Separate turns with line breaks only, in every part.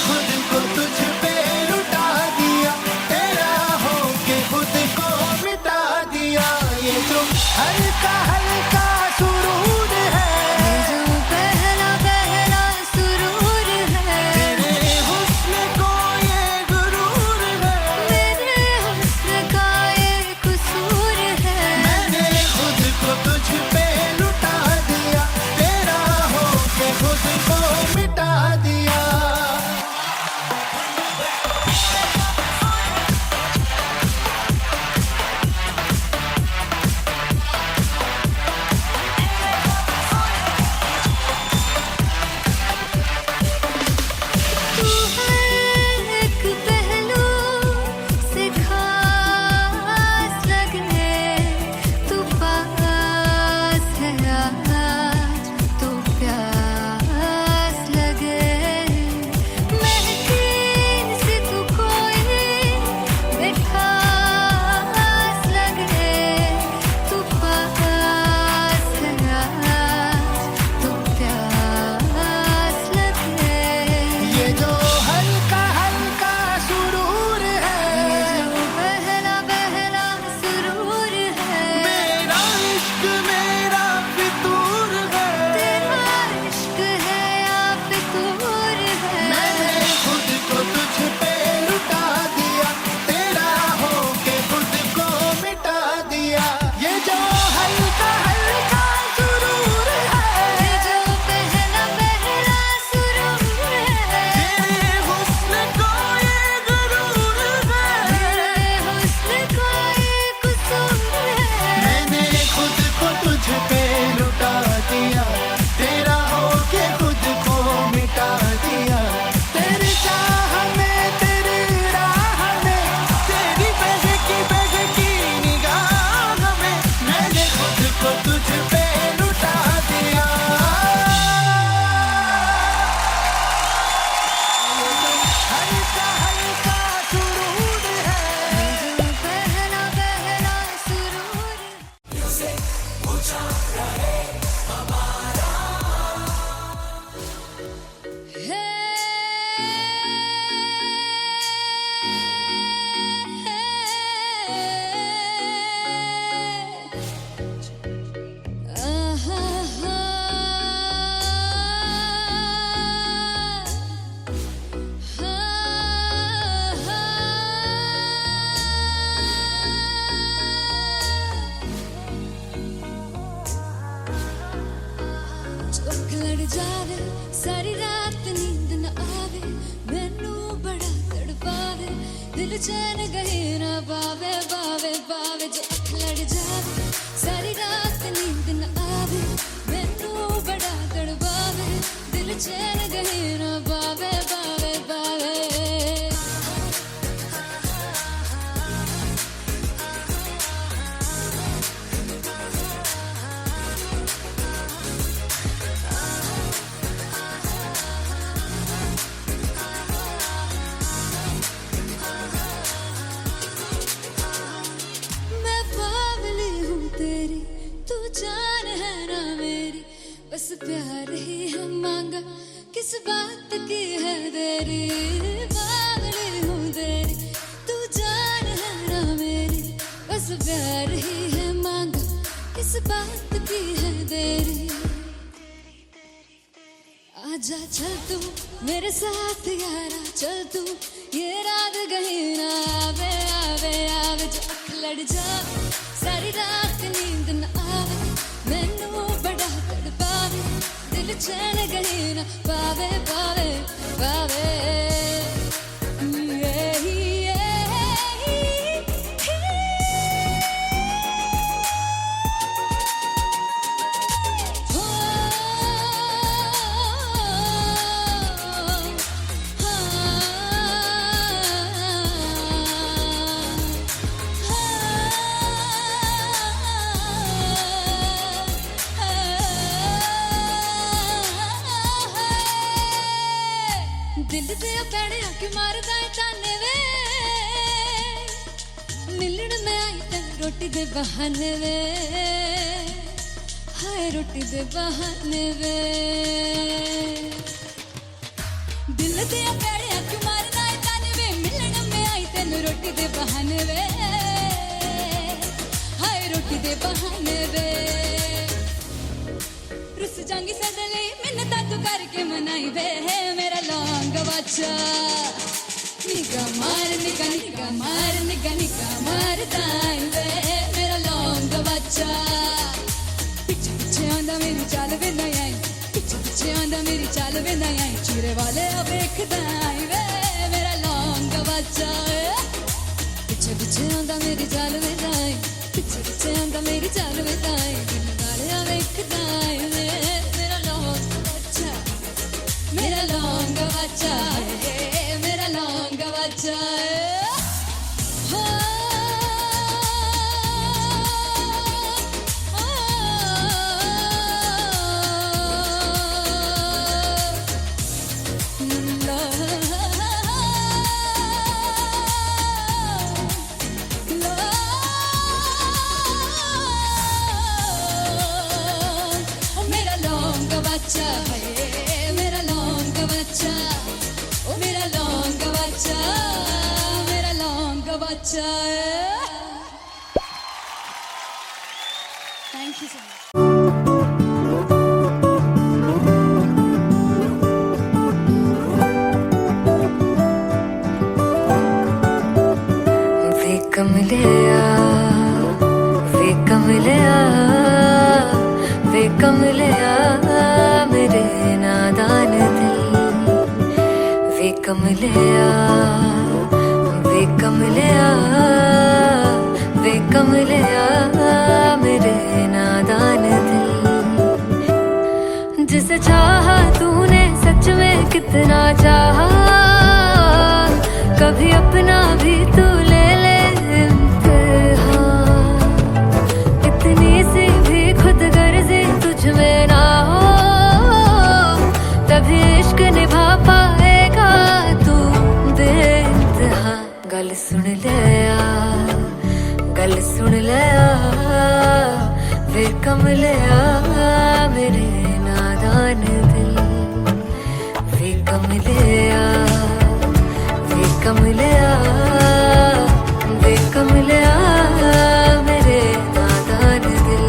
खुद को तुझ पे लुटा दिया, तेरा होके खुद को मिटा दिया। ये जो हल्का हल्का सुरूर है,
ये जो पहला पहला सुरूर है,
तेरे हुस्न को ये गुरूर है,
मेरे हुस्न का ये कसूर है।
मैंने खुद को तुझ पे लुटा दिया, तेरा होके खुद को मिटा दिया।
तू हर एक पहलू से खास लगे, तू पास है आज तो प्यास लगे। महकी सी तू कोई बेखास लगे, तू पास है आज तो प्यास लगे।
ये जो हल्का हल्का सुरूर है,
ये जो पहला पहला सुरूर है,
मेरा इश्क मेरा फितूर है,
तेरा इश्क है या फितूर है।
मैंने खुद को तुझ पे लुटा दिया, तेरा होके खुद को मिटा दिया। ये जो हल्का हल्का सुरूर है,
ये जो पहला पहला सुरूर है,
तेरे हुस्न को ये गुरूर है,
मेरे हुस्न का ये कसूर है।
मैंने खुद को तुझ पे लुटा दिया, तेरा होके खुद को मिटा दिया। तेरी चाह में तेरी राह में, तेरी बहकी निगाह में, मैंने खुद को तुझ पे लुटा दिया। हल्का हल्का सुरूर है,
ये जो पहला पहला सुरूर है। चौक लड़ जावे, सारी रात नींद न आवे, मैनू बड़ा तड़पावे, दिल चैन गहे ना पावे पावे पावे। जो अख लड़ जावे, सारी रात नींद न आवे, मैनू बड़ा तड़पावे, दिल चैन गहे ना पावे पावे पावे। मैं बावली हूँ तेरी, तू जान है ना मेरी, बस प्यार ही है मांगा, किस बात की है देरी। बावली हूँ तेरी, तू जान है ना मेरी, बस प्यार ही है मांगा, किस बात की है देरी। आजा चल तू मेरे साथ यारा, चल तू ये रात गही ना आवे आवे आवे। जो अख लड़ जावे, सारी रात नींद न आवे, मैनू बड़ा तड़पावे, दिल चैन गही ना पावे पावे पावे। दिल दे पैड़े आके मारदा है ताने वे, मिलन में आई तन रोटी दे बहाने वे, हाय रोटी दे बहाने वे। दिल दिया पैड़िया क्यों मारना है ताने वे मिलन में आई तेन रोटी दे बहाने वे हाय रोटी दे बहाने वे रुस जांगी सदले मिन्नता तू करके मनाई वे है मेरा लौंग बच्चा निगा मार दाई वे मेरा लौंग बच्चा पीछे पीछे आंदा मेरी चाल वे नहीं आई पीछे आंदा मेरी चाल वे नहीं आई चूरे वाले वेखदा आई वे मेरा लौंग बच्चा पीछे पीछे आंदा मेरी चाल वे नहीं आई पीछे आंदा मेरी चाल वे नहीं आई वाले वेखदा आई वे मेरा लौंग बच्चा मेरा लौंग बच्चा मेरा लौंग बच्चा मेरा लौंग बच्चा ओ मेरा लौंग बच्चा मेरा लौंग बच्चा थैंक यू सो मच
वे कमलिया वे कमलिया मेरे नादान दिल वे कमलिया मेरे नादान दिल जिसे चाहा तूने सच में कितना चाहा कभी अपना भी तू ले ले इम्तिहान इतनी सी भी खुद गर्जी तुझ में ना हो तभी इश्क निभा पाएगा तू बेइंतहा गल सुन ले वे कमलिया मेरे नादान दिल वे कमलिया मेरे नादान दिल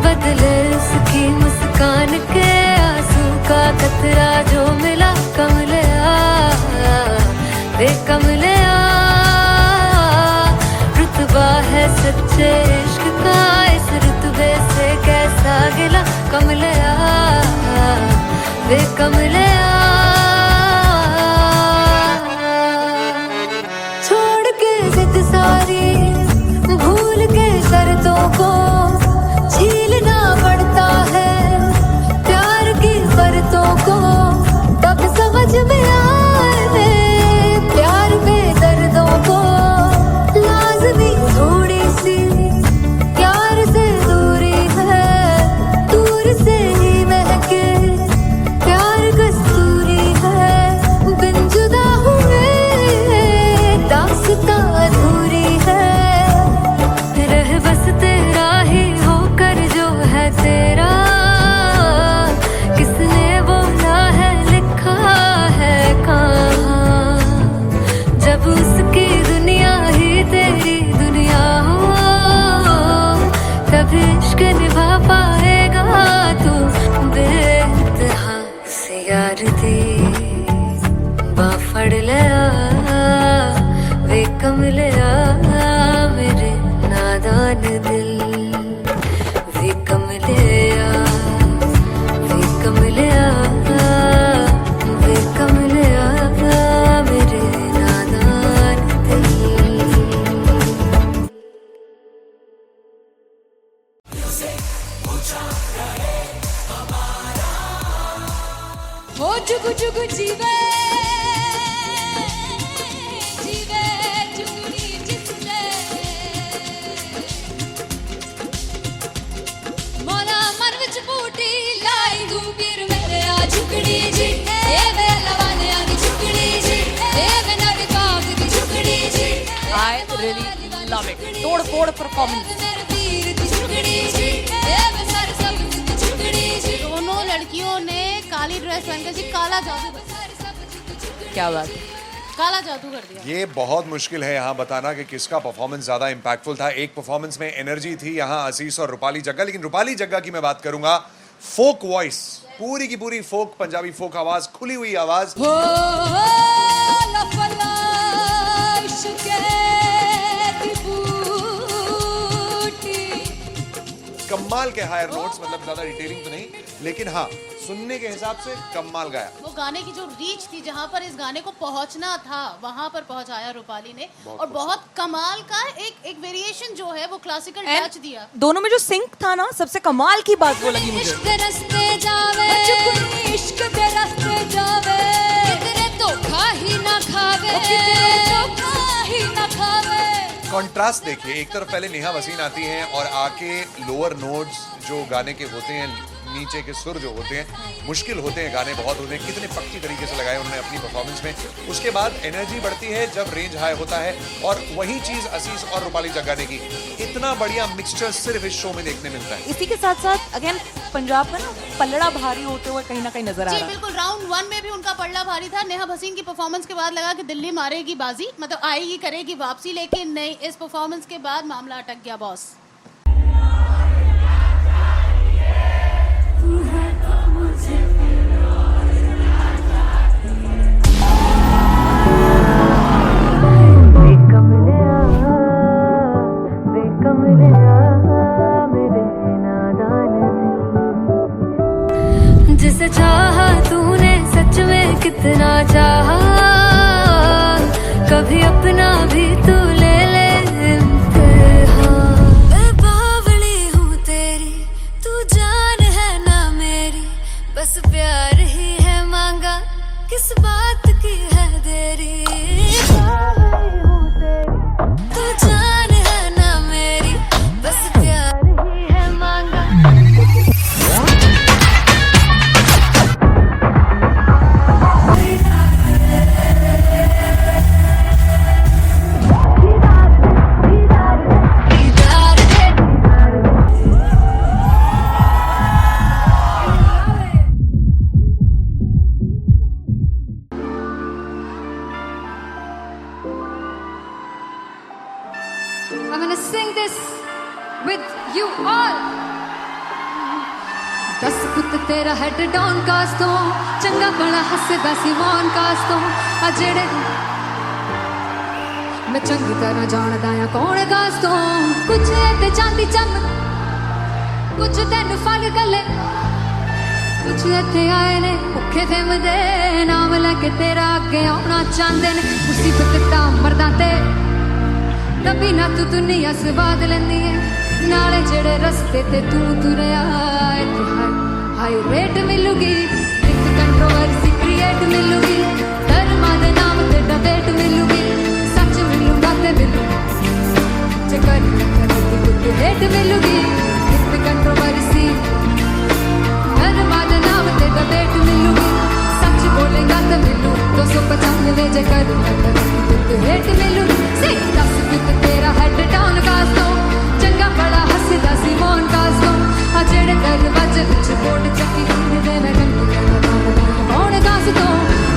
बदले उसकी मुस्कान के आंसू का कतरा जो मिला कमलिया वे कमलिया रुतबा है सच्चे इश्क का इस रुतबे से कैसा गिला कमलिया वे कमलिया छोड़ के जिद सारी भूल के शर्तों को झीलना पड़ता है प्यार की शर्तों को तब समझ में आए प्यार में दर्दों को लाज़मी थोड़ी सी प्यार से दूरी है दूर से ही महके प्यार कस्तूरी है बिन जुदा हुए दास्तां अधूरी है रह बस तेरा ही होकर जो है तेरा किसने बोला है लिखा है कहाँ जब उसकी दुनिया ही तेरी दुनिया हो तब इश्क निभा पाएगा तू बेइंतहा से यार दी बाफड़ लिया वे कमलिया मेरे नादान दिल वे कमलिया मेरे नादान दिल
हो जुगु जुगु जीवे जीवे जुगनी जिसने मोला मन विच बूटी लाई गुबीर मेरे आ झुकड़ी जी ए वे लवाने आ दी झुकड़ी जी ए वे नवी बाग दी झुकड़ी जी
I really love it. तोड़ फोड़ परफॉर्मेंस।
मेरे वीर दी झुकड़ी जी ए वे सर सब दी झुकड़ी जी
दोनों लड़कियां
लड़कियों ने काली ड्रेस पहनकर जी काला जादू कर दिया।
क्या बात है।
काला जादू कर दिया।
ये बहुत मुश्किल है यहाँ बताना कि किसका परफॉर्मेंस ज्यादा इंपैक्टफुल था। एक परफॉर्मेंस में एनर्जी थी यहाँ असीस और रूपाली जग्गा, लेकिन रूपाली जग्गा की मैं बात करूंगा, फोक वॉइस, पूरी की पूरी फोक, पंजाबी फोक आवाज, खुली हुई आवाज। कमाल के हायर नोट्स, मतलब ज्यादा डिटेलिंग तो नहीं, लेकिन हाँ सुनने के हिसाब से कमाल गाया।
वो गाने की जो रीच थी, जहाँ पर इस गाने को पहुंचना था वहां पर पहुंचाया रूपाली ने, और बहुत कमाल का एक वेरिएशन जो है वो क्लासिकल टच दिया।
दोनों में जो सिंक था ना, सबसे कमाल की बात वो लगी मुझे।
इश्क दे रस्ते जावे, इश्क दे रस्ते जावे, कितने धोखा ही ना खावे, धोखा ही ना खावे।
कॉन्ट्रास्ट देखिए, एक तरफ पहले नेहा वसीन आती हैं और आके लोअर नोट्स जो गाने के होते हैं, नीचे के सुर जो होते हैं, मुश्किल होते हैं, गाने बहुत होते हैं, कितने पक्की तरीके से लगाए उन्होंने अपनी परफॉर्मेंस में। उसके बाद एनर्जी बढ़ती है जब रेंज हाई होता है, और वही चीज असीस और रूपाली जग्गा ने की। इतना बढ़िया मिक्सचर सिर्फ इस शो में देखने मिलता है।
इसी के साथ साथ अगेन पंजाब का ना पलड़ा भारी होते हुए कहीं ना कहीं नजर आ
जी
रहा है।
बिल्कुल, राउंड 1 में भी उनका पलड़ा भारी था। नेहा भसीन की परफॉर्मेंस के बाद लगा कि दिल्ली मारेगी बाजी, मतलब आएगी, करेगी वापसी, लेकिन नहीं, इस परफॉर्मेंस के बाद मामला अटक गया बॉस।
जिसे चाहा तूने सच में कितना चाहा, कभी अपना भी तू ले ले इम्तिहान। मैं बावली हूँ तेरी, तू जान है ना मेरी, बस प्यार ही है मांगा, किस बात की है देरी। बावली हूँ तेरी, तू जान है ना मेरी, बस प्यार ही है मांगा।
I'm gonna sing this with you all. दस पुत तेरा हेड डाउन कास तो चंगा बड़ा हसदा सी मौन कास तो आ जेड़े मैं चंगी तरह जानदा आ कौन कास तो। कुछ ते चांदी चम, कुछ तेन फल गले, कुछ इत्थे आए ने भुखे फिमदे, नाम लैके तेरा अगे आउणा चाहंदे ने। मुसीबत तां मरदा ते तभी ना तू दुनिया स्वाद लेंदी है, नाले जेड़े रस्ते ते तू तुरया, इत्थे हाई रेट मिलूगी, एक कंट्रोवर्सी क्रिएट मिलूगी, धर्मा दे नाम ते डिबेट मिलूगी, सच मिलूगा ते मिलू जे कर कुछ रेट मिलूगी, एक कंट्रोवर्सी धर्मा दे नाम ते डिबेट मिलूगी, सच बोलेगा ते मिलू 295 जे कर कुछ रेट मिलूगी। दस पुत तेरा हेड डाउन कास तो चंगा बड़ा हसदा सी मौन कास तो आ जेड़े दरवाजे विच बोर्ड चक्की दे मैं कौन कास तो।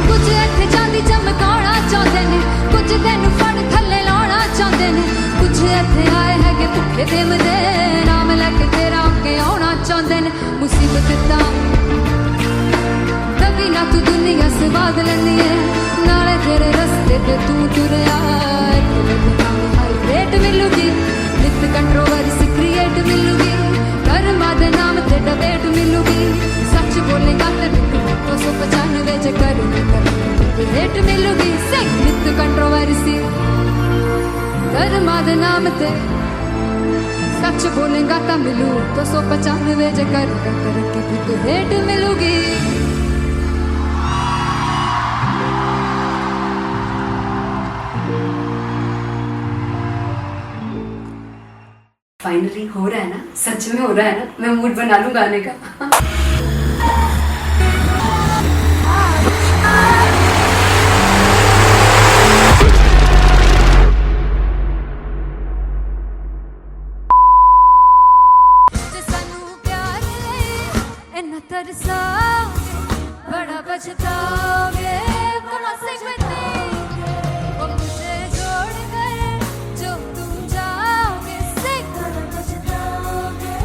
कुछ इत्थे चांदी चमकाउणा चाहंदे ने, कुछ तेनू फड़ थल्ले लाउणा चाहंदे ने, कुछ इत्थे आए हैगे भुखे फिमदे, नाम लैके तेरा अगे आउणा चाहंदे ने। मुसीबत तां तभी ना तू दुनिया स्वाद लैंदी है, नाले तेरे रस्ते ते तू तुरया, रेट मिलूगी, नित कंट्रोवर्सी क्रिएट मिलूगी, कर्मा दे नाम ते डिबेट मिलूगी, सच बोलेगा ते मिलू 295 जे कर रेट मिलूगी। नित कंट्रोवर्सी कर्मा दे नाम ते सच बोलेगा ता मिलू 295 जे कर रेट मिलूगी।
फाइनली हो रहा है ना, सच में हो रहा है ना, मैं मूड बना लूं गाने का।
जे सानू प्यार ले इन्ना तरसा पछताओगे gonna stick with me वो मुझे छोड़ कर जो तुम जाओगे stick gonna पछताओगे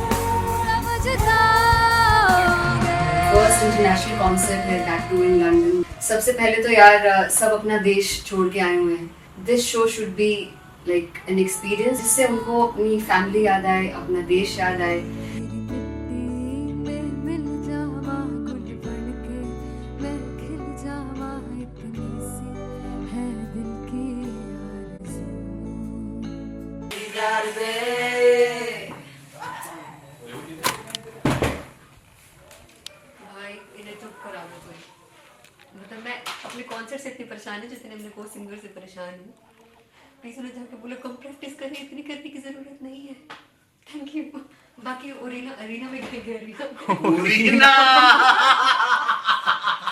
फर्स्ट इंटरनेशनल कॉन्सर्ट है दैट टू इन लंदन। सबसे पहले तो यार सब अपना देश छोड़ के आए हुए हैं। This show should be like an experience जिससे उनको अपनी फैमिली याद आए, अपना देश याद आए।
मिल जावा गुल बन के मैं खिल जावा इतनी सी है दिल की आरज़ू
भाई इन्हें चुप करा दो कोई। मतलब मैं अपने कॉन्सर्ट से इतनी परेशान हूँ जितने अपने को सिंगर से परेशान हूँ। प्लीज उन्हें जाके बोलो कम प्रैक्टिस करें, इतनी करने की जरूरत नहीं है। Thank you. बाकी अरीना में गए arena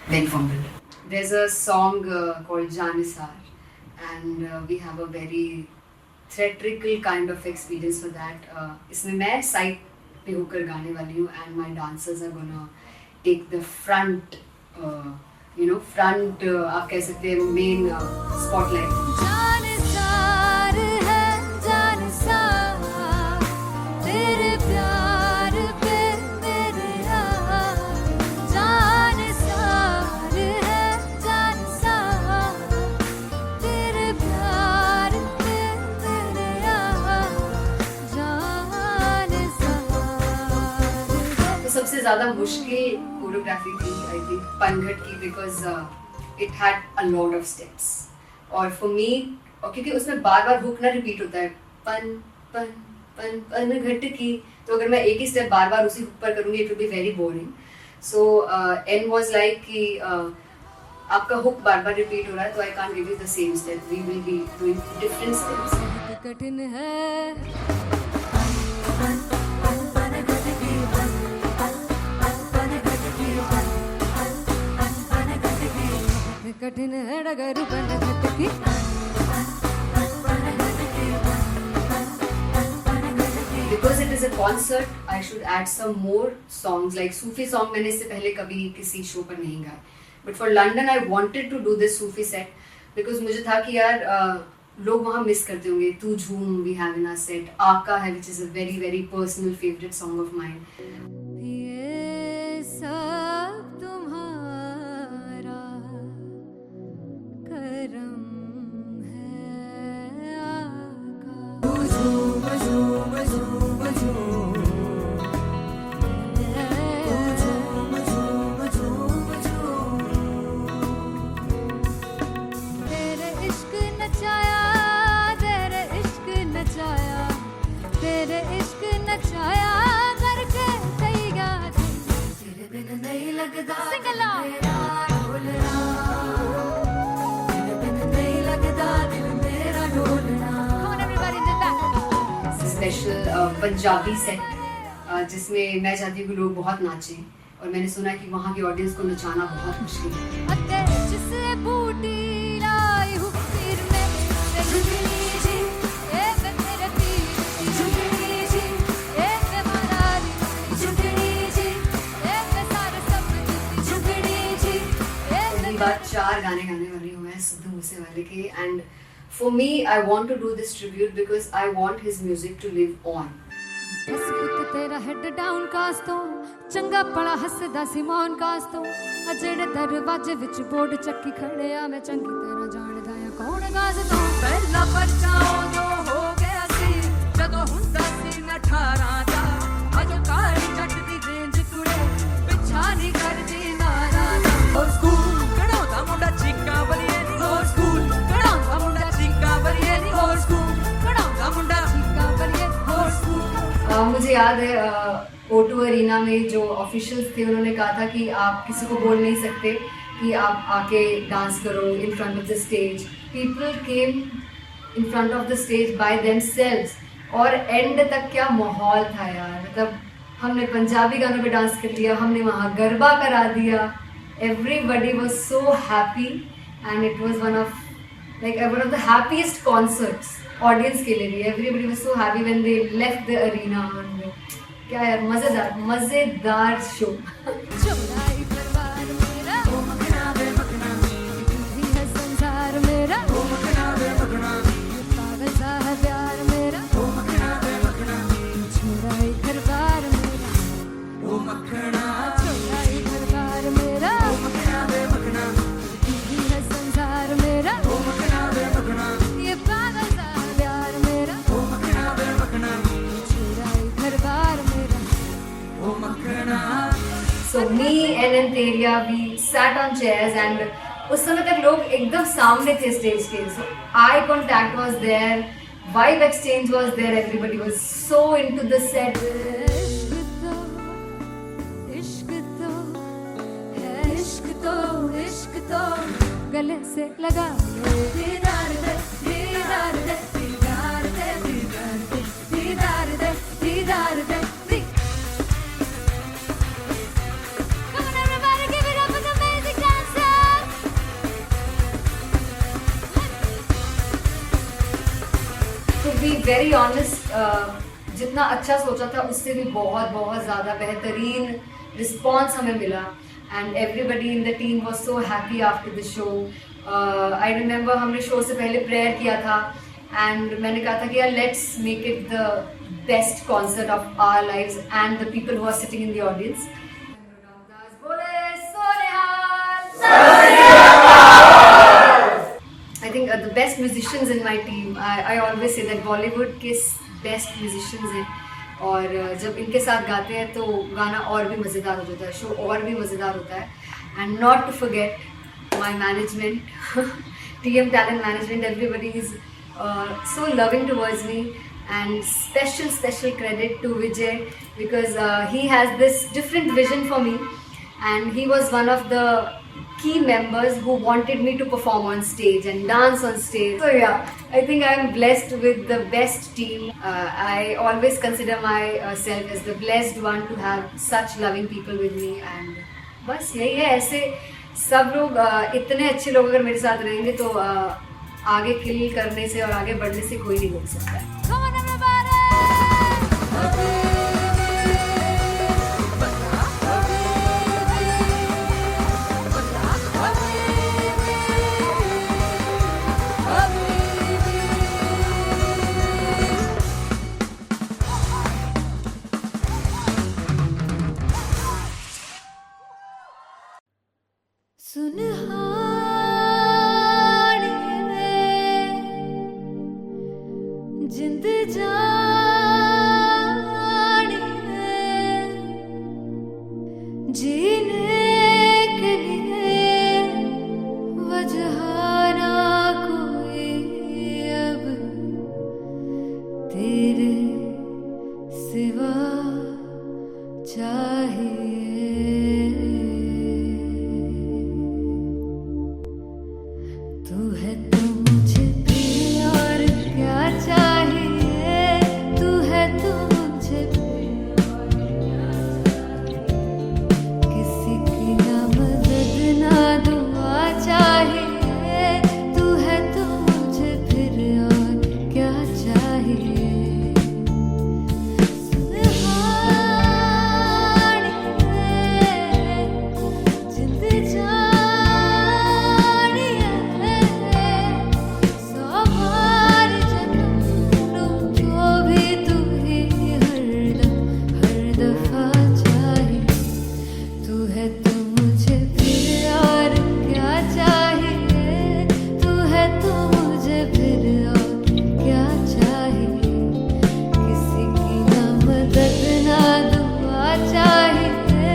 Very fumbled. There's a song called Janisar and we have a very theatrical kind of experience for that. इसमें मैं साइड पे होकर गाने वाली हूँ and my dancers are gonna take the front आप कह सकते हैं मेन स्पॉटलाइट।
जानसार है जानसार तेरे प्यार पे मेरे यार जानसार है जानसार तेरे प्यार पे मेरे यार जानसार।
तो सबसे ज़्यादा मुश्किल कोरियोग्राफी थी आई थिंक पनघट की because it had a lot of steps और फॉर मी और क्योंकि उसमें बार बार हुक ना रिपीट होता है पन पन पन पनघट की, तो अगर मैं एक ही स्टेप बार बार उसी हुक पर करूँगी it will be very boring. So an was like कि आपका हुक बार बार रिपीट हो रहा है तो I can't give you the same step, we will be doing different steps.
कठिन है कठिन है डगर पनघट की
Because it is a concert, I should add some more songs like Sufi song मैंने इससे पहले कभी किसी शो पर नहीं गाए, but for London I wanted to do this Sufi set because मुझे था कि यार लोग वहाँ मिस करते होंगे। तू झूम we have in our set, आका है which is a very very personal favorite song of mine।
ये सब तुम्हारा करम है आका तेरे इश्क नचाया तेरे इश्क नचाया तेरे इश्क नचाया करके सैया तेरे बिन नहीं लगदा सिंगला मेरा ढोलना तेरे बिन नहीं लगदा दिल मेरा ढोलना। Come on everybody in the back.
Special Punjabi set जिसमें मैं चाहती हूँ कि लोग बहुत नाचें और मैंने सुना कि वहाँ की ऑडियंस को नचाना बहुत मुश्किल है।
अते जिसे बूटी लाई हूँ फिर मैं झुकनी जी ए मैं मेरे पीर झुकनी जी ए मैं मनाली झुकनी जी ए मैं सारे सब झुकनी जी ए
पहली बार 4 गाने गाने वाली हूँ मैं सिद्धू मूसेवाले के and for me I want to do this tribute because I want his music to live on.
बस पुत तेरा हेड डाउन कास तो चंगा पड़ा हसदा सिमोन कास तो अजेड़े दरवाजे विच बोर्ड चक्की खड़े आ मैं चंगी तरह जानदा आ कौन गाज तो पहला परचाओ जो हो गया सी जदों हुंदा सी मैं 18 दा अजो काली जट दी रेंज कुड़े पिछा नहीं करदी नारा और स्कूल कढ़ाउंदा मुंडा चीका बलिए नी और स्कूल कढ़ाउंदा मुंडा चीका बलिए नी और स्कूल कढ़ाउंदा मुंडा चीका बलिए और स्कूल।
मुझे याद है O2 अरीना में जो ऑफिशियल्स थे उन्होंने कहा था कि आप किसी को बोल नहीं सकते कि आप आके डांस करो in front of the stage. People came in front of the stage by themselves और एंड तक क्या माहौल था यार। मतलब हमने पंजाबी गानों पे डांस कर लिया, हमने वहाँ गरबा करा दिया। Everybody was so happy and it was one of the happiest concerts audience के लिए भी। Everybody was so happy when they left the arena. क्या यार मजेदार शो।
चौड़ाई परवार मेरा
me and Teria, we sat on chairs and उस समय तक लोग एकदम सामने थे स्टेज के, so eye contact was there, vibe exchange was there, everybody was so into the set.
इश्क तो है, इश्क तो गले से लगा दीदार दे, दीदार दे, दीदार दे, दीदार दे, दीदार दे, दीदार दे. Come on everybody, give it up for the amazing dancers.
To be very honest, जितना अच्छा सोचा था उससे भी बहुत बहुत ज़्यादा बेहतरीन रिस्पॉन्स हमें मिला. And everybody in the team was so happy after the show. I remember हमने शो से पहले प्रेयर किया था and मैंने कहा था कि यार let's make it the best concert of our lives and the people who are sitting in the audience. I think the best musicians in my team. I always say that Bollywood के best musicians हैं. और जब इनके साथ गाते हैं तो गाना और भी मज़ेदार हो जाता है, शो और भी मज़ेदार होता है. And not to forget my management, TM Talent Management, everybody is so loving towards me, and special credit to Vijay because he has this different vision for me and he was one of the key members who wanted me to perform on stage and dance on stage. So yeah, I think I am blessed with the best team. I always consider myself as the blessed one to have such loving people with me, and बस यही है. ऐसे सब लोग इतने अच्छे लोग अगर मेरे साथ रहेंगे तो आगे किल करने से और आगे बढ़ने से कोई नहीं रोक सकता है.
Come on everybody. जिंद जानी है जीने के लिए वजह ना कोई अब तेरे सिवा चाहिए. तू है तो मुझे प्रिय और क्या चाहिए. तू है तो मुझे प्रिय और क्या चाहिए. किसी की ना मदद ना दुआ चाहिए. तू है तो मुझे फिर और क्या चाहिए. सुनहानी है जिंद जानी है सौ बार जन्म लूं जो भी तू ही हरदम हर दफा चाहिए. तू है तो मुझे फिर और क्या चाहिए. तू है तो मुझे फिर और क्या चाहिए. किसी की ना मदद ना दुआ चाहिए.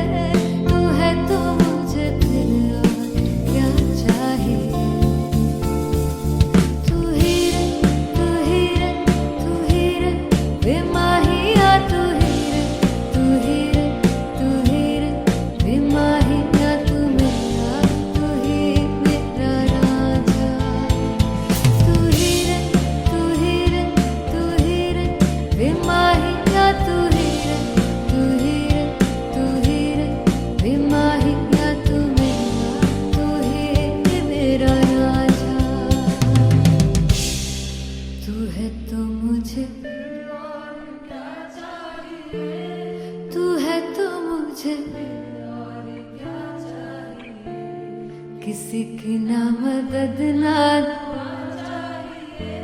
तू है तो मुझे फिर और क्या चाहिए. तू ही रे, तू ही रे, तू ही रे बेमाहिया. तू ही रे, तू ही रे, तू ही रे बेमाहिया. तू मेरा, तू ही मेरा राजा. तू ही रे, तू ही रे, तू ही रे बेमाहिया. तू ही रे, तू ही रे, तू ही रे बेमाहिया. तू मेरा, तू ही मेरा राजा. तू है तो मुझे और क्या चाहिए. तू है तो मुझे और क्या चाहिए. किसी की ना मदद ना दुआ चाहिए.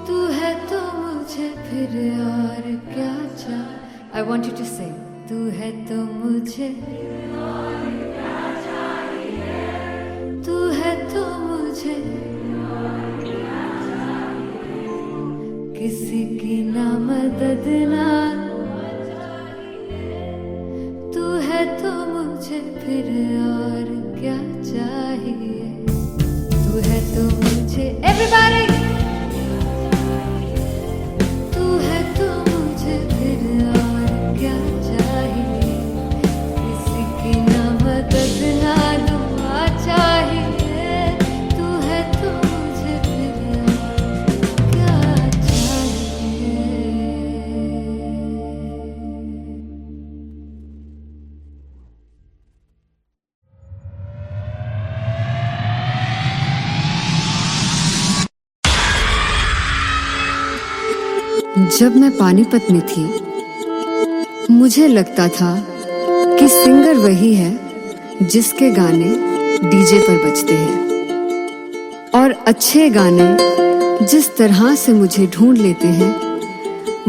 तू है तो मुझे फिर और क्या चाहिए. I want you to sing. तू है तो मुझे और क्या चाहिए. तू है तो मुझे किसी की ना मदद ना तू है तो मुझे
जब मैं पानीपत में थी मुझे लगता था कि सिंगर वही है जिसके गाने डीजे पर बजते हैं, और अच्छे गाने जिस तरह से मुझे ढूंढ लेते हैं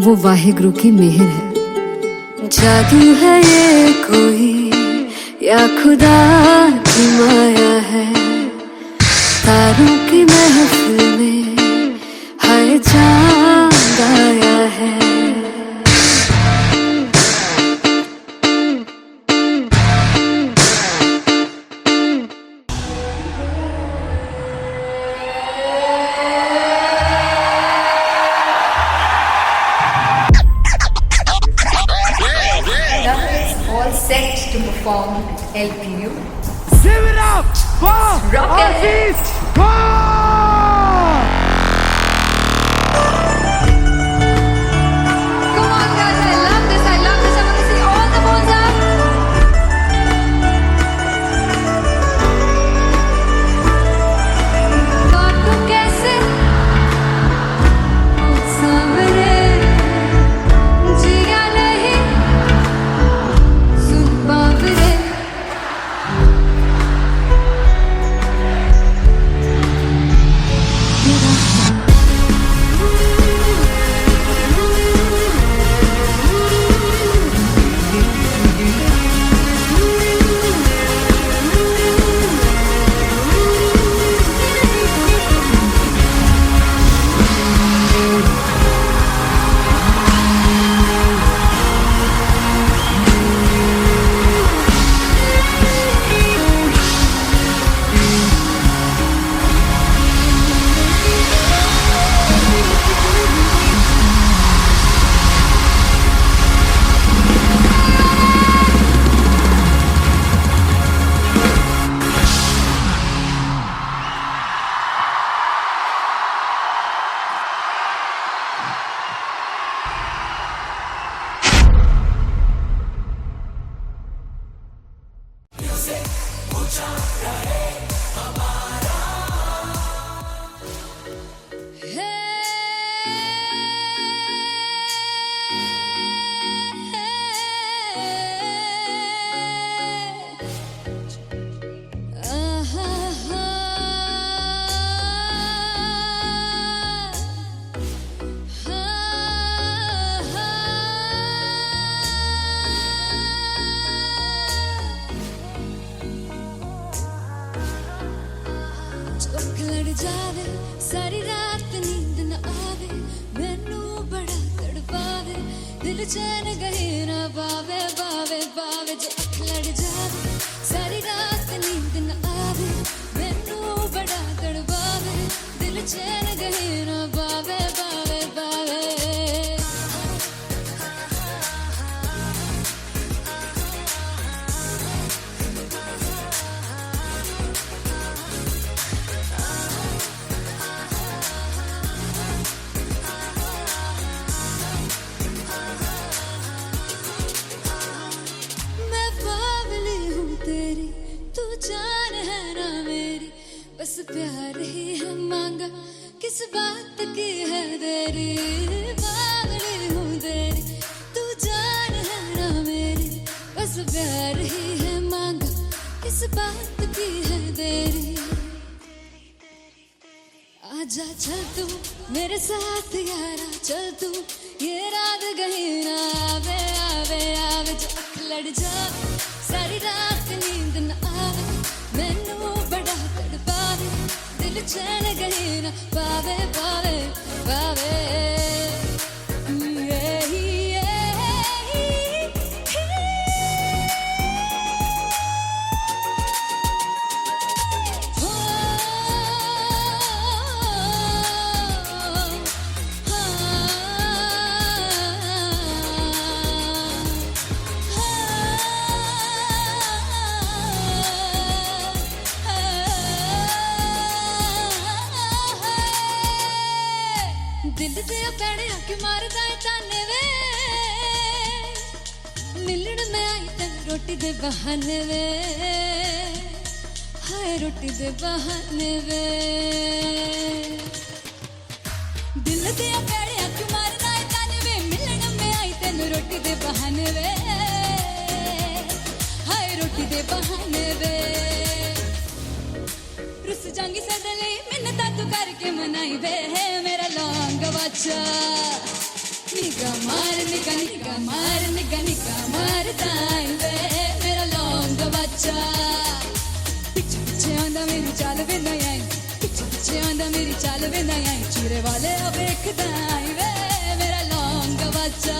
वो वाहिगुरु की मेहर है। जादू है ये कोई या खुदा की माया है, तारों की महफिल में हाय चांद आया है।
All set to perform LPU.
Give it up for Aziz Khan!
Come on guys, I love this, I love this. I want to see all the balls up. काटूं कैसे सामने जिया नहीं सुन बावरे। चौक लड़ जावे सारी रात नींद न आवे, मैनू बड़ा तड़पावे, दिल चैन गहे ना पावे पावे पावे। जो अख लड़ जावे सारी रात नींद न आवे, मैनू बड़ा तड़पावे, दिल चैन गहे ना पावे पावे पावे। मैं बावली हूँ तेरी, तू जान है ना मेरी, बस प्यार ही है मांगा, किस बात की है देरी। बावली हूँ तेरी, तू जान है ना मेरी, बस प्यार ही है मांगा, किस बात की है देरी। आजा चल तू मेरे साथ यारा, चल तू ये रात गही ना आवे आवे आवे। जो अख लड़ जावे सारी रात नींद न आवे, मैनू बड़ा तड़पावे, दिल चैन गही ना पावे पावे पावे। दिल दे पैणे आके मारदा है ताने वे, मिलन में आई तेन रोटी दे बहाने वे, हाय रोटी दे बहाने वे। दिल दे पैणे आके मारदा है ताने
रोटी दे बहाने वे, हाय रोटी दे बहाने वे। रुस जांगी सदले मिन्नता तू करके मनाई वे, मेरा लौंग वाचा। निगा मार निगा निगा मार निगा निगा मार दाई वे, मेरा लौंग वाचा। पिछे पिछे आंदा मेरी चाल वे नहीं आई, पिछे पिछे आंदा मेरी चाल वे नहीं आई, चूरे वाले अब एक दाई वे, मेरा लौंग वाचा।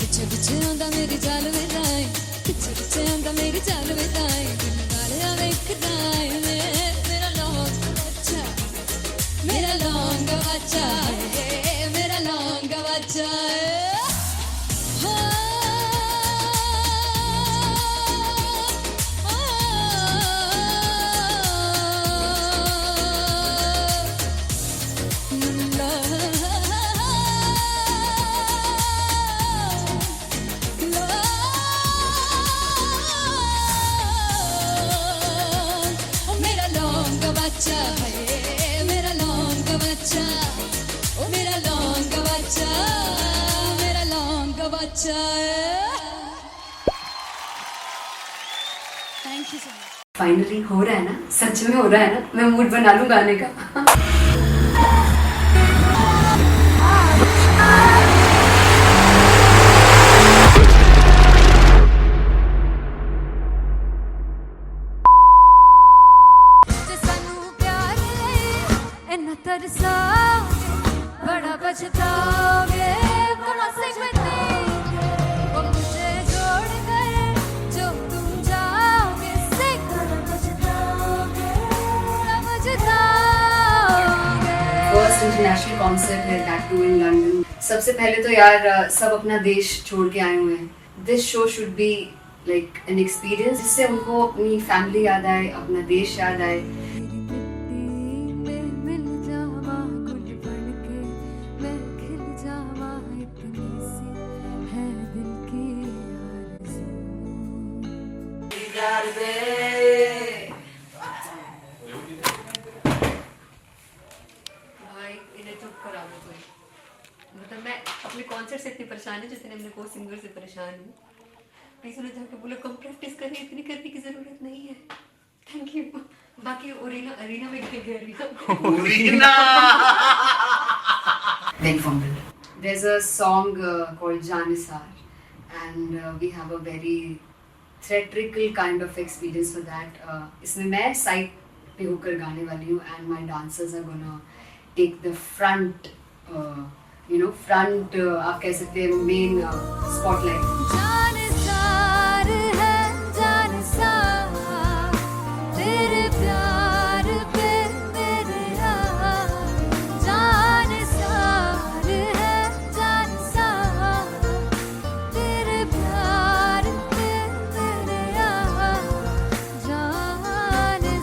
पिछे पिछे आंदा मेरी चाल वे नहीं आई, पिछे पिछे आंदा मेरी चाल वे नहीं आई, चूरे वाले अब एक दाई वे, मेरा लौंग वाचा, मेरा लौंग वाचा, मेरा लौंग वाचा। मेरा लौंग बच्चा है, मेरा लौंग बच्चा, ओ मेरा लौंग बच्चा, मेरा लौंग बच्चा। Thank you so much.
Finally हो रहा है ना, सच में हो रहा है ना, मैं मूड बना लूं गाने का।
जे सानू प्यार ले इन्ना तरसाओगे, बड़ा पछताओगे, कहाँ से बतेंगे वो मुझे छोड़ गए, जो तुम जाओगे से कहाँ पछताओगे, पछताओगे।
फर्स्ट इंटरनेशनल कॉन्सर्ट है, दैट टू इन लंदन। सबसे पहले तो यार सब अपना देश छोड़ के आए हुए हैं। This show should be like an experience, जिससे उनको अपनी फैमिली याद आए, अपना देश याद आए।
तेरी मिट्टी में मिल जावा गुल बनके, मैं खिल जावा इतनी सी है दिल की आरज़ू।
भाई इन्हें चुप करा दो कोई। मतलब मैं अपने कॉन्सर्ट से इतनी परेशान हूँ जितने अपने को सिंगर से परेशान हूँ। प्लीज उन्हें जाके बोलो कम प्रैक्टिस करें, इतनी करने की जरूरत नहीं है। Thank you. बाकी अरीना में गए arena Big Fumble. There's a song called Janisar, and we have a very theatrical kind of experience for that. इसमें मैं साइड पे होकर गाने वाली हूँ, and my dancers are gonna take the front, front आप कह सकते हैं main spotlight.
जानसार है जानसार, तेरे प्यार पे मेरे यार। जानसार है जानसार, तेरे प्यार पे मेरे यार। जानसार है।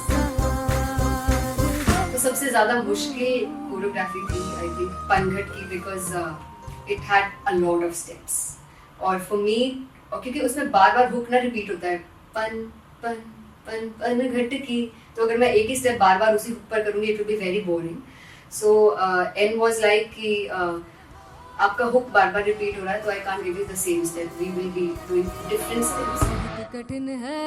तो सबसे ज़्यादा मुश्किल कोरियोग्राफी थी आई थिंक पनघट की, because it had a lot of steps. और फॉर मी, और क्योंकि उसमें बार बार हुक ना रिपीट होता है, पन पन पन पनघट की, तो अगर मैं एक ही स्टेप बार बार उसी हुक पर करूँगी it will be very boring. So an was like कि आपका हुक बार बार रिपीट हो रहा है, तो I can't give you the same step, we will be doing different steps.
कठिन है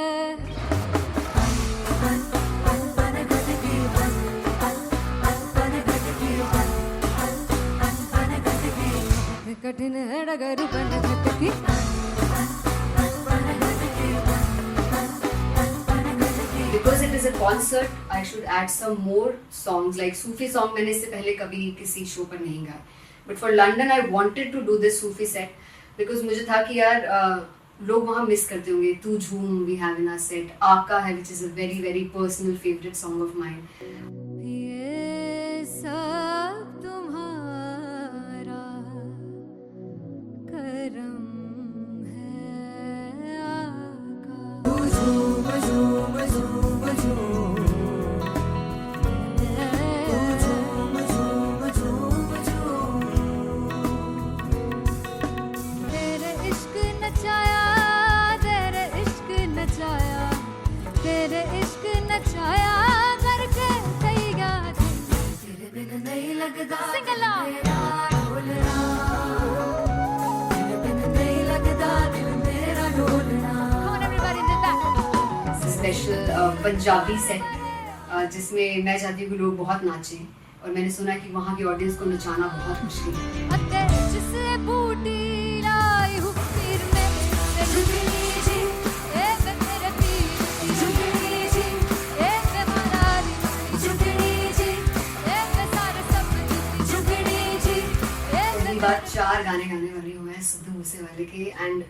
कठिन है डगर बनघट की।
Because it is a concert, I should add some more songs, like Sufi song मैंने इससे पहले कभी किसी शो पर नहीं गाया. But for London, I wanted to do this Sufi set because मुझे था कि यार लोग वहाँ मिस करते होंगे. तू झूम we have in our set, आका है which is a very very personal favorite song of mine.
ये सब तुम्हारा करम है आका। तेरे इश्क नचाया, तेरे इश्क नचाया, तेरे इश्क नचाया करके
पंजाबी सेट जिसमें मैं चाहती हूँ कि लोग बहुत नाचें, और मैंने सुना है कि वहाँ की ऑडियंस को नचाना बहुत मुश्किल है।
अते जिससे बूटी लाई हूँ पीर में ते झुकनी जी ए वे तेरे पीर की झुकनी जी ए वे मरारी की झुकनी जी ए वे सारे सब की झुकनी जी ए
पहली बार 4 गाने गाने वाली हूँ मैं सिद्धू मूसेवाले के, and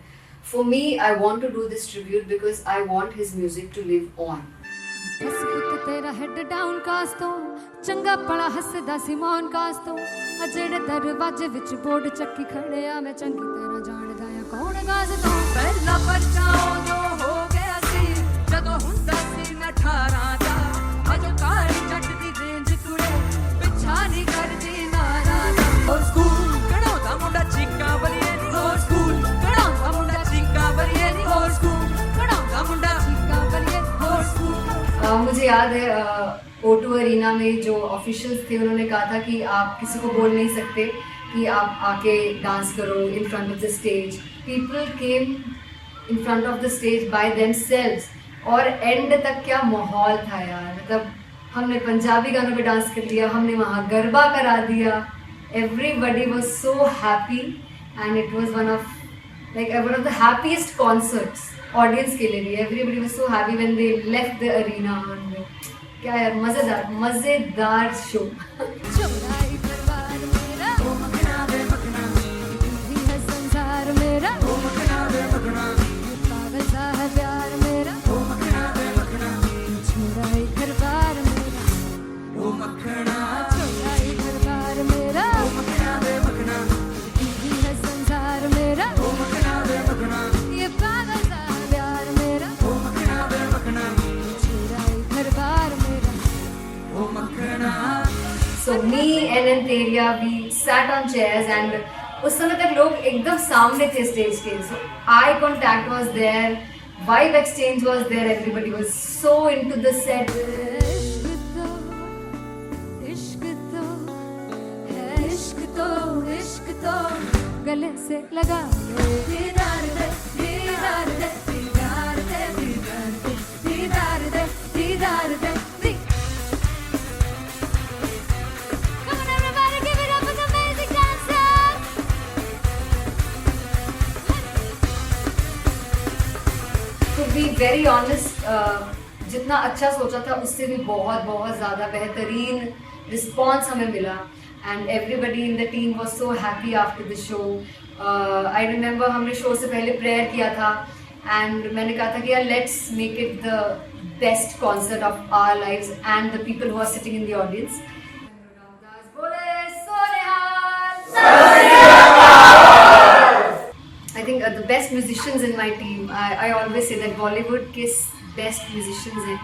for me I want to do this tribute because I want his music to live on.
बस पुत तेरा हेड डाउन कास तो चंगा पड़ा हसदा सी मौन कास तो आ जेड़े दरवाजे विच बोर्ड चक्की खड़े आ मैं चंगी तरह जानदा आ कौन गाज तो
पहला बच्चा जो हो गया सी जदों हुंदा सी मैं 18 दा अज काली जट दी रेंज कुड़े पिछा नहीं करदी नाराज ओ स्कूल कढ़ाउंदा मुंडा चीका बलिए नी ओ स्कूल कढ़ाउंदा मुंडा चीका बलिए नी ओ स्कूल कढ़ाउंदा मुंडा चीका बलिए ओ स्कूल।
मुझे याद है O2 अरीना में जो ऑफिशियल्स थे उन्होंने कहा था कि आप किसी को बोल नहीं सकते कि आप आके डांस करो in front of the stage. People came in front of the stage by themselves, और एंड तक क्या माहौल था यार, मतलब हमने पंजाबी गानों पे डांस कर लिया, हमने वहाँ गरबा करा दिया, everybody was so happy and it was one of the happiest concerts audience के लिए भी। Everybody was so happy when they left the arena. क्या यार, मजेदार शो।
चौराई परिवार मेरा ओ मखना वे मखना भी है संसार मेरा ओ मखना वे मखना पागल सा है प्यार मेरा ओ मखना वे मखना चौराई परिवार मेरा
ओ मखना
चौराई परिवार मेरा
ओ मखना वे मखना
भी है संसार मेरा
ओ मखना वे मखना
ये पागल सा है प्यार मेरा
ओ मखना वे मखना
चौराई परिवार मेरा।
ओ मखना।
So me and Anteria, we sat on chairs and उस समय तक लोग एकदम सामने थे स्टेज के, so eye contact was there, vibe exchange was there, everybody was so into the set.
इश्क तो है इश्क तो गले से लगा ले दीदार दे दीदार दे दीदार दे दीदार दे दीदार दे दीदार दे। Come on everybody, give it up for the amazing dancers.
To be very honest, जितना अच्छा सोचा था उससे भी बहुत ज़्यादा बेहतरीन रिस्पॉन्स हमें मिला, and everybody in the team was so happy after the show. I remember हमने शो से पहले प्रेयर किया था, एंड मैंने कहा था कि यार let's make it the best concert of our lives and the people who are sitting in the audience. I think the best musicians in my team, I always say that Bollywood के best musicians हैं,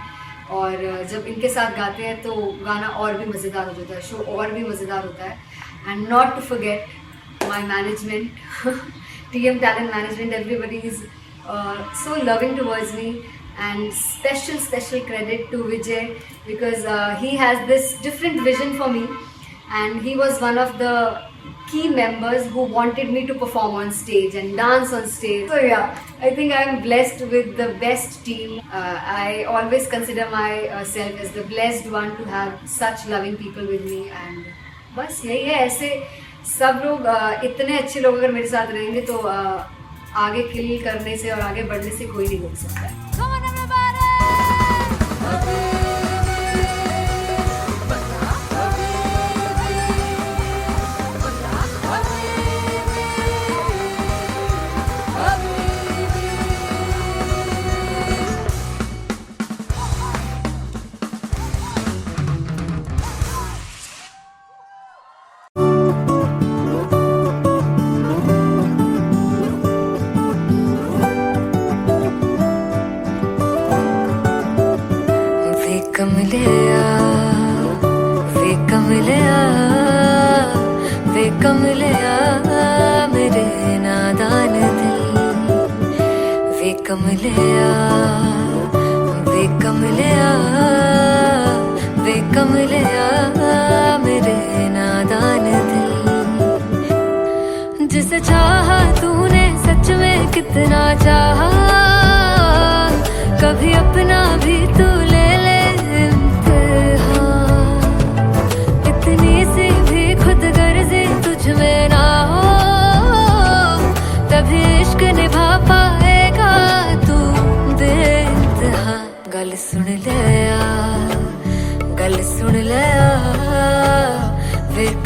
और जब इनके साथ गाते हैं तो गाना और भी मज़ेदार हो जाता है, शो और भी मज़ेदार होता है। And not to forget my management, TM Talent Management, everybody is so loving towards me, and special credit to Vijay because he has this different vision for me, and he was one of the key members who wanted me to perform on stage and dance on stage. So yeah, I think I'm blessed with the best team. I always consider myself as the blessed one to have such loving people with me, and बस यही है। ऐसे सब लोग इतने अच्छे लोग अगर मेरे साथ रहेंगे तो आगे किल करने से और आगे बढ़ने से कोई नहीं रोक सकता है।
Come on everybody.
कमलिया मेरे नादान दिल वे कमलिया वे कमलिया वे कमलिया मेरे नादान दिल जिसे चाहा तूने सच में कितना चाहा कभी अपना भी तू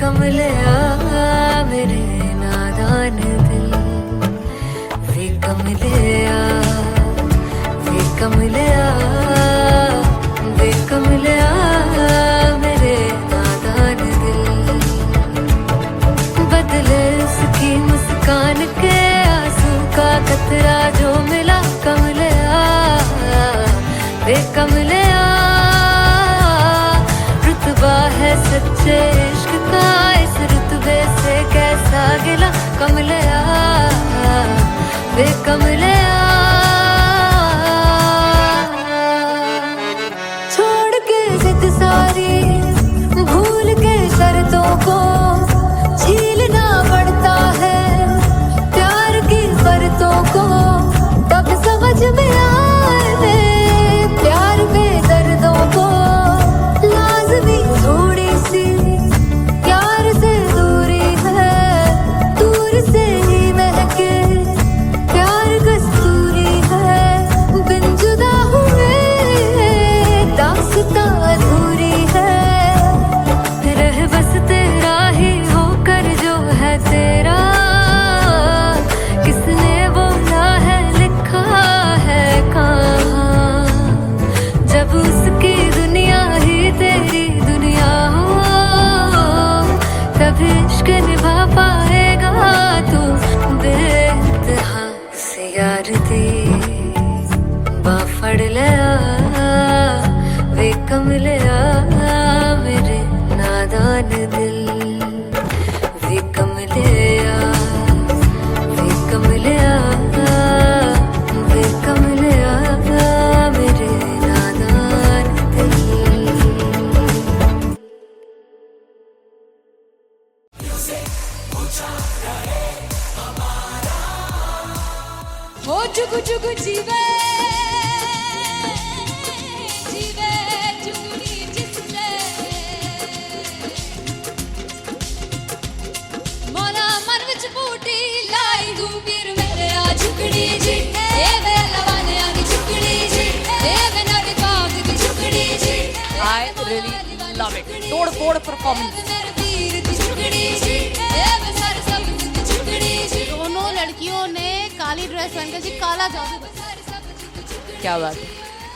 कमलिया मेरे नादान दिल वे कमलिया वे कमलिया वे कमलिया मेरे नादान दिल बदले उसकी मुस्कान के आंसू का कतरा जो मिला कमलिया वे कमलिया रुतबा है सच्चे इश्क का इस रुतबे से कैसा गिला कमलिया वे कमलिया छोड़ के जिद सारी भूल के शर्तों को झीलना पड़ता है प्यार की शर्तों को तब समझ में आए प्यार में दर्दों को लाज़मी थोड़ी सी प्यार से दूरी है दूर से ही महके प्यार कस्तूरी है बिन जुदा हुए दास्तां अधूरी है रह बस तेरा ही होकर जो है तेरा किसने बोला है लिखा है कहाँ जब उसकी दुनिया ही तेरी दुनिया हो तब इश्क निभा पाएगा तू बेइंतहा से यार दी बाफड़ लिया वे कमलिया मेरे नादान दिल वे कमलिया वे कमलिया वे कमलिया मेरे नादान दिल
हो जुग जुग जीवे जीवे जुगनी जिसने मोला मन विच बूटी लाई दूबीर मेरे आ झुकड़ी जी ए वे लवाने आगी झुकड़ी जी ए वे नवी बाग की झुकड़ी जी
I really love it. तोड़ फोड़ परफॉर्मेंस।
मेरे वीर की झुकड़ी जी ए वे सर सब की झुकड़ी जी
दोनों लड़कियों ने काली ड्रेस पहनकर जी काला जादू
क्या बात है।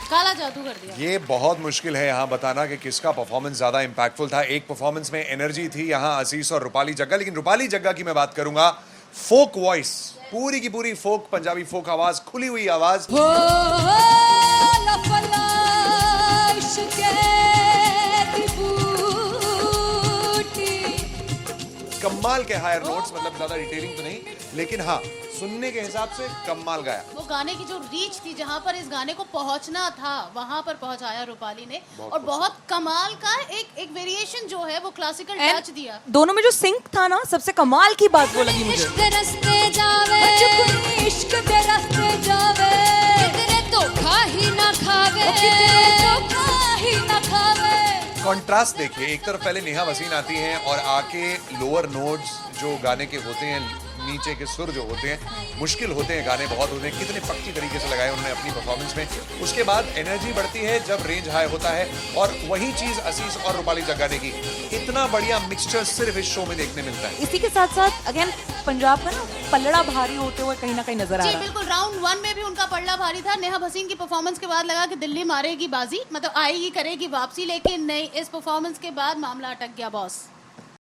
काला जादू कर दिया।
ये बहुत मुश्किल है यहाँ बताना कि किसका परफॉर्मेंस ज्यादा इम्पैक्टफुल था। एक परफॉर्मेंस में एनर्जी थी यहाँ असीस और रूपाली जग्गा, लेकिन रूपाली जग्गा की मैं बात करूंगा फोक वॉइस, पूरी की पूरी फोक पंजाबी फोक आवाज, खुली हुई आवाज।
हो लफला इश्क़े दी बूटी
कमाल के हायर नोट्स, मतलब ज्यादा डिटेलिंग तो नहीं, लेकिन हाँ सुनने के हिसाब से कमाल गाया।
वो गाने की जो रीच थी, जहाँ पर इस गाने को पहुंचना था वहां पर पहुंचाया रूपाली ने, और बहुत कमाल का एक वेरिएशन जो है वो क्लासिकल टच दिया।
दोनों में जो सिंक था ना, सबसे कमाल की बात वो लगी मुझे।
इश्क दे रस्ते जावे इश्क दे रस्ते जावे कितने धोखा ही ना खावे धोखा ही ना खावे।
कॉन्ट्रास्ट देखिए, एक तरफ पहले नेहा वसीन आती हैं और आके लोअर नोट्स जो गाने के होते हैं, नीचे के सुर जो होते हैं, मुश्किल होते हैं, गाने बहुत होते हैं, कितने पक्की तरीके से लगाए उन्होंने अपनी परफॉर्मेंस में। उसके बाद एनर्जी बढ़ती है जब रेंज हाई होता है, और वही चीज असीस और रूपाली जग्गा ने की। इतना बढ़िया मिक्सचर सिर्फ इस शो में देखने मिलता है।
इसी के साथ साथ अगेन पंजाब का ना पलड़ा भारी होते हुए कहीं ना कहीं नजर आ
जी
रहा है।
बिल्कुल, राउंड 1 में भी उनका पलड़ा भारी था। नेहा भसीन की परफॉर्मेंस के बाद लगा कि दिल्ली मारेगी बाजी, मतलब आएगी करेगी वापसी, लेकिन नहीं, इस परफॉर्मेंस के बाद मामला अटक गया बॉस।